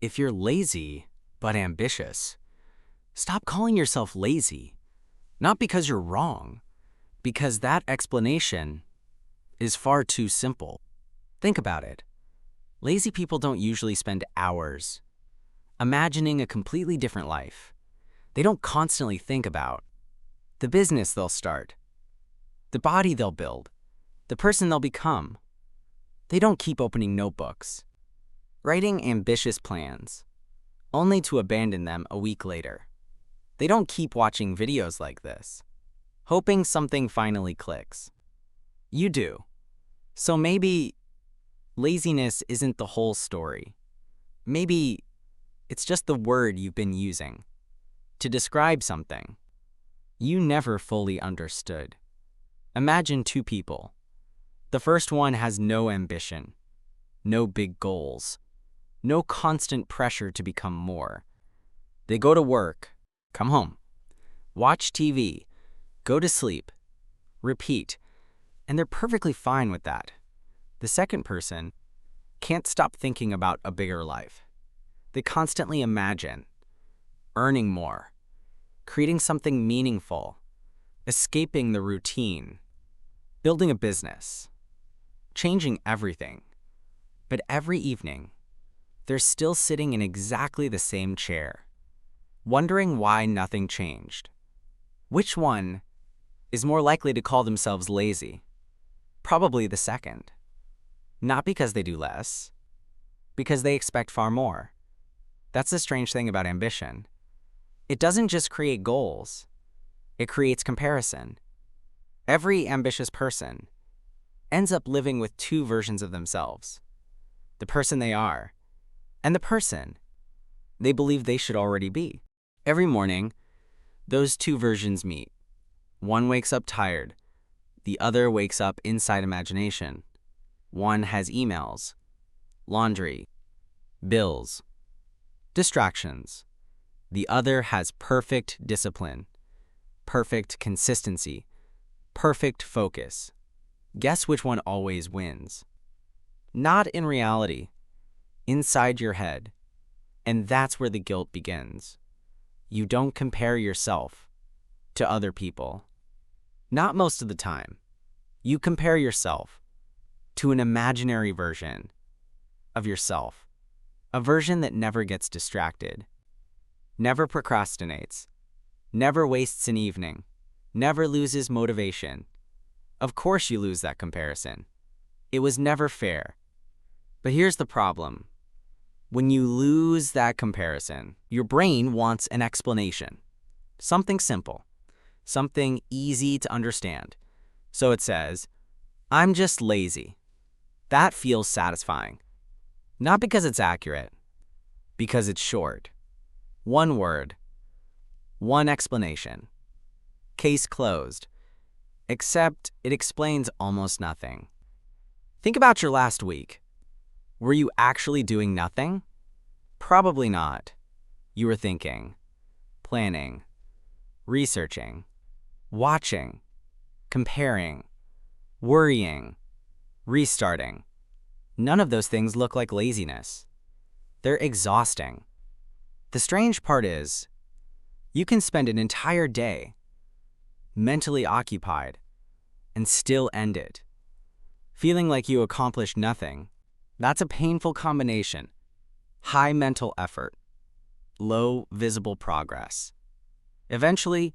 If you're lazy but ambitious, stop calling yourself lazy. Not because you're wrong, because that explanation is far too simple. Think about it. Lazy people don't usually spend hours imagining a completely different life. They don't constantly think about the business they'll start, the body they'll build, the person they'll become. They don't keep opening notebooks, writing ambitious plans, only to abandon them a week later. They don't keep watching videos like this, hoping something finally clicks. You do. So maybe laziness isn't the whole story. Maybe it's just the word you've been using to describe something you never fully understood. Imagine two people. The first one has no ambition, no big goals, no constant pressure to become more. They go to work, come home, watch TV, go to sleep, repeat, and they're perfectly fine with that. The second person can't stop thinking about a bigger life. They constantly imagine earning more, creating something meaningful, escaping the routine, building a business, changing everything. But every evening, they're still sitting in exactly the same chair, wondering why nothing changed. Which one is more likely to call themselves lazy? Probably the second. Not because they do less, because they expect far more. That's the strange thing about ambition. It doesn't just create goals, it creates comparison. Every ambitious person ends up living with two versions of themselves: the person they are and the person they believe they should already be. Every morning, those two versions meet. One wakes up tired, the other wakes up inside imagination. One has emails, laundry, bills, distractions. The other has perfect discipline, perfect consistency, perfect focus. Guess which one always wins? Not in reality, inside your head. And that's where the guilt begins. You don't compare yourself to other people. Not most of the time. You compare yourself to an imaginary version of yourself, a version that never gets distracted, never procrastinates, never wastes an evening, never loses motivation. Of course you lose that comparison. It was never fair. But here's the problem. When you lose that comparison, your brain wants an explanation. Something simple, something easy to understand. So it says, I'm just lazy. That feels satisfying. Not because it's accurate, because it's short. One word, one explanation. Case closed. Except it explains almost nothing. Think about your last week. Were you actually doing nothing? Probably not. You were thinking, planning, researching, watching, comparing, worrying, restarting. None of those things look like laziness. They're exhausting. The strange part is, you can spend an entire day mentally occupied and still end it, feeling like you accomplished nothing. That's a painful combination. High mental effort, low visible progress. Eventually,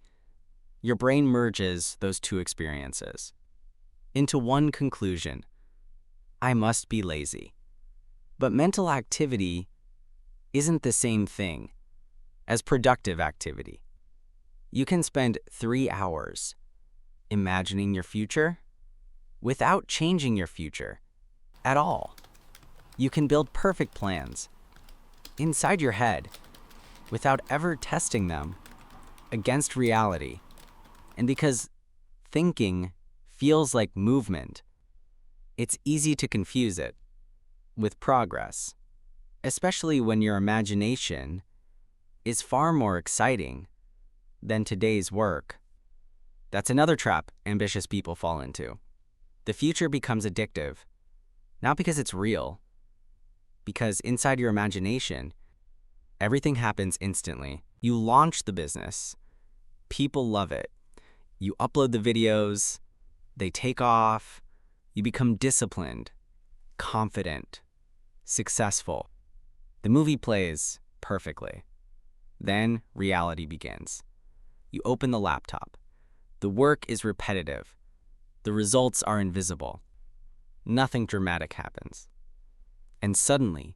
your brain merges those two experiences into one conclusion: I must be lazy. But mental activity isn't the same thing as productive activity. You can spend 3 hours imagining your future without changing your future at all. You can build perfect plans inside your head without ever testing them against reality. And because thinking feels like movement, it's easy to confuse it with progress, especially when your imagination is far more exciting than today's work. That's another trap ambitious people fall into. The future becomes addictive, not because it's real, because inside your imagination, Everything happens instantly. You launch the business. People love it. You upload the videos. They take off. You become disciplined, confident, successful. The movie plays perfectly. Then reality begins. You open the laptop. The work is repetitive. The results are invisible. Nothing dramatic happens. And suddenly,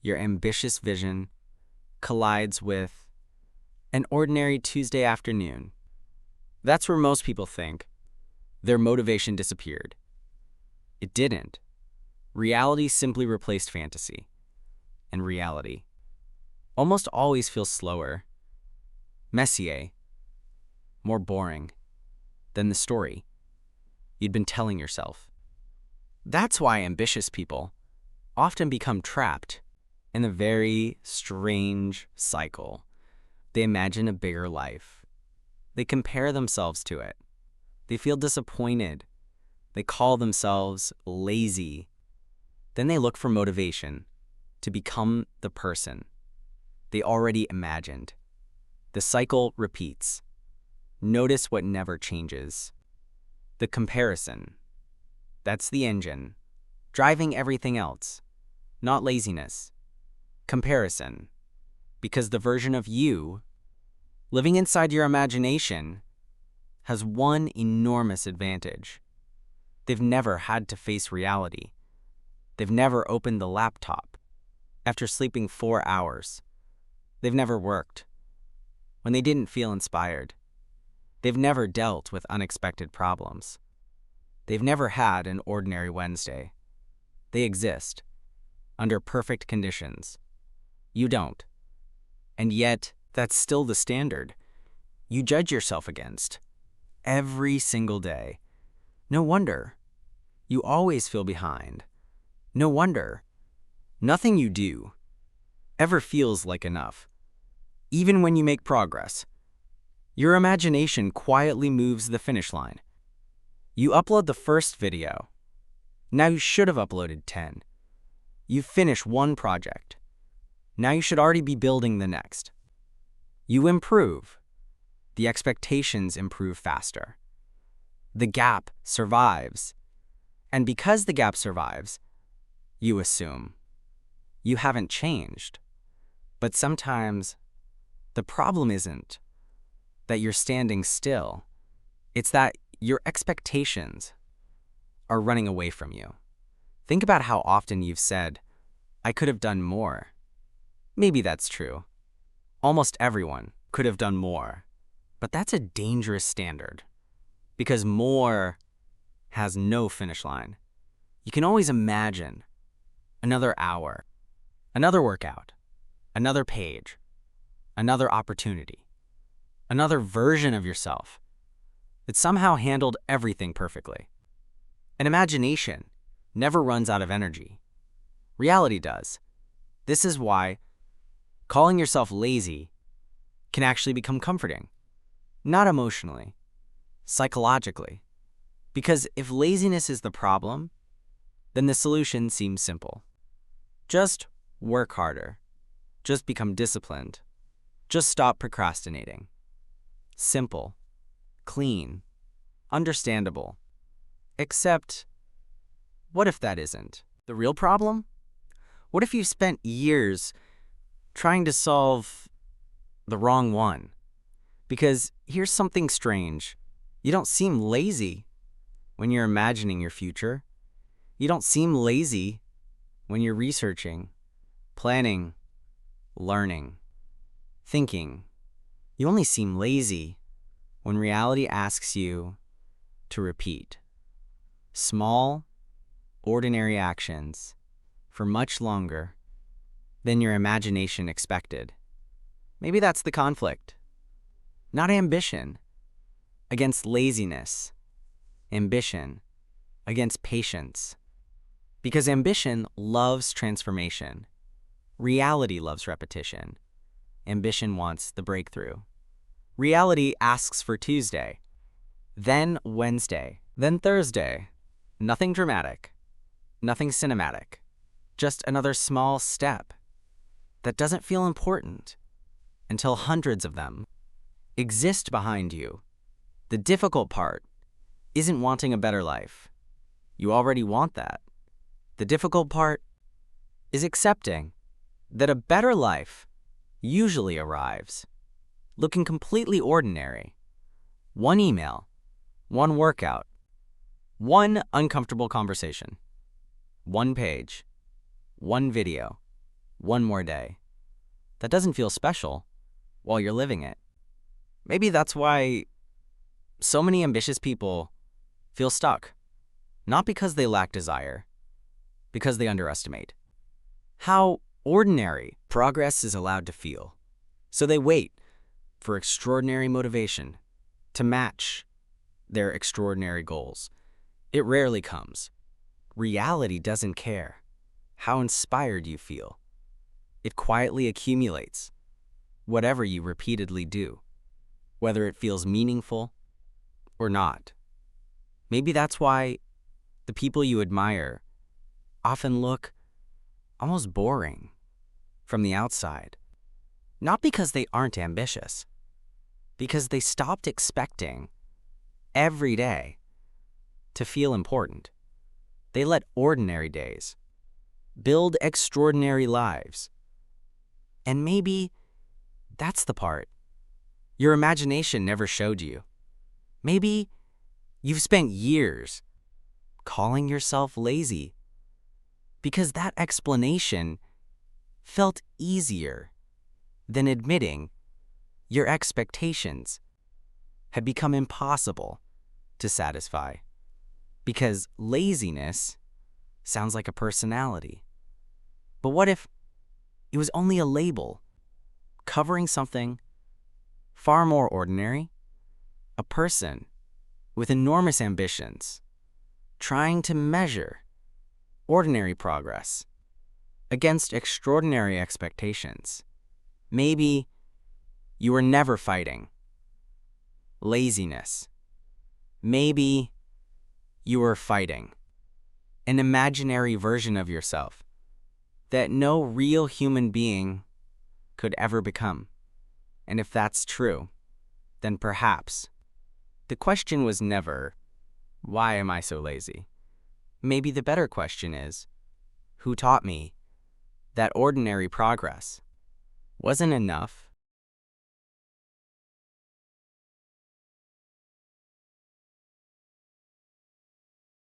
your ambitious vision collides with an ordinary Tuesday afternoon. That's where most people think their motivation disappeared. It didn't. Reality simply replaced fantasy. And reality almost always feels slower, messier, more boring than the story you'd been telling yourself. That's why ambitious people often become trapped in a very strange cycle. They imagine a bigger life. They compare themselves to it. They feel disappointed. They call themselves lazy. Then they look for motivation to become the person they already imagined. The cycle repeats. Notice what never changes. The comparison. That's the engine, driving everything else, not laziness. Comparison. Because the version of you living inside your imagination has one enormous advantage. They've never had to face reality. They've never opened the laptop after sleeping 4 hours. They've never worked when they didn't feel inspired. They've never dealt with unexpected problems. They've never had an ordinary Wednesday. They exist under perfect conditions. You don't. And yet, that's still the standard you judge yourself against every single day. No wonder you always feel behind. No wonder nothing you do ever feels like enough. Even when you make progress, your imagination quietly moves the finish line. You upload the first video. Now you should have uploaded 10. You finish one project. Now you should already be building the next. You improve. The expectations improve faster. The gap survives. And because the gap survives, you assume you haven't changed. But sometimes the problem isn't that you're standing still. It's that your expectations are running away from you. Think about how often you've said, I could have done more. Maybe that's true. Almost everyone could have done more. But that's a dangerous standard because more has no finish line. You can always imagine another hour, another workout, another page, another opportunity, another version of yourself that somehow handled everything perfectly. An imagination never runs out of energy. Reality does. This is why calling yourself lazy can actually become comforting. Not emotionally, psychologically. Because if laziness is the problem, then the solution seems simple. Just work harder. Just become disciplined. Just stop procrastinating. Simple, clean, understandable. Except, what if that isn't the real problem? What if you've spent years trying to solve the wrong one? Because here's something strange. You don't seem lazy when you're imagining your future. You don't seem lazy when you're researching, planning, learning, thinking. You only seem lazy when reality asks you to repeat small, ordinary actions for much longer than your imagination expected. Maybe that's the conflict. Not ambition against laziness, ambition against patience. Because ambition loves transformation. Reality loves repetition. Ambition wants the breakthrough. Reality asks for Tuesday, then Wednesday, then Thursday. Nothing dramatic, nothing cinematic, just another small step. that doesn't feel important until hundreds of them exist behind you. The difficult part isn't wanting a better life. You already want that. The difficult part is accepting that a better life usually arrives looking completely ordinary. One email, one workout, one uncomfortable conversation, one page, one video, one more day. That doesn't feel special while you're living it. Maybe that's why so many ambitious people feel stuck. Not because they lack desire, because they underestimate how ordinary progress is allowed to feel. So they wait for extraordinary motivation to match their extraordinary goals. It rarely comes. Reality doesn't care how inspired you feel. It quietly accumulates whatever you repeatedly do, whether it feels meaningful or not. Maybe that's why the people you admire often look almost boring from the outside. Not because they aren't ambitious, because they stopped expecting every day to feel important. They let ordinary days build extraordinary lives. And maybe that's the part your imagination never showed you. Maybe you've spent years calling yourself lazy because that explanation felt easier than admitting your expectations had become impossible to satisfy. Because laziness sounds like a personality. But what if it was only a label covering something far more ordinary? A person with enormous ambitions trying to measure ordinary progress against extraordinary expectations. Maybe you were never fighting laziness. Maybe you were fighting an imaginary version of yourself that no real human being could ever become. And if that's true, then perhaps the question was never, why am I so lazy? Maybe the better question is, who taught me that ordinary progress wasn't enough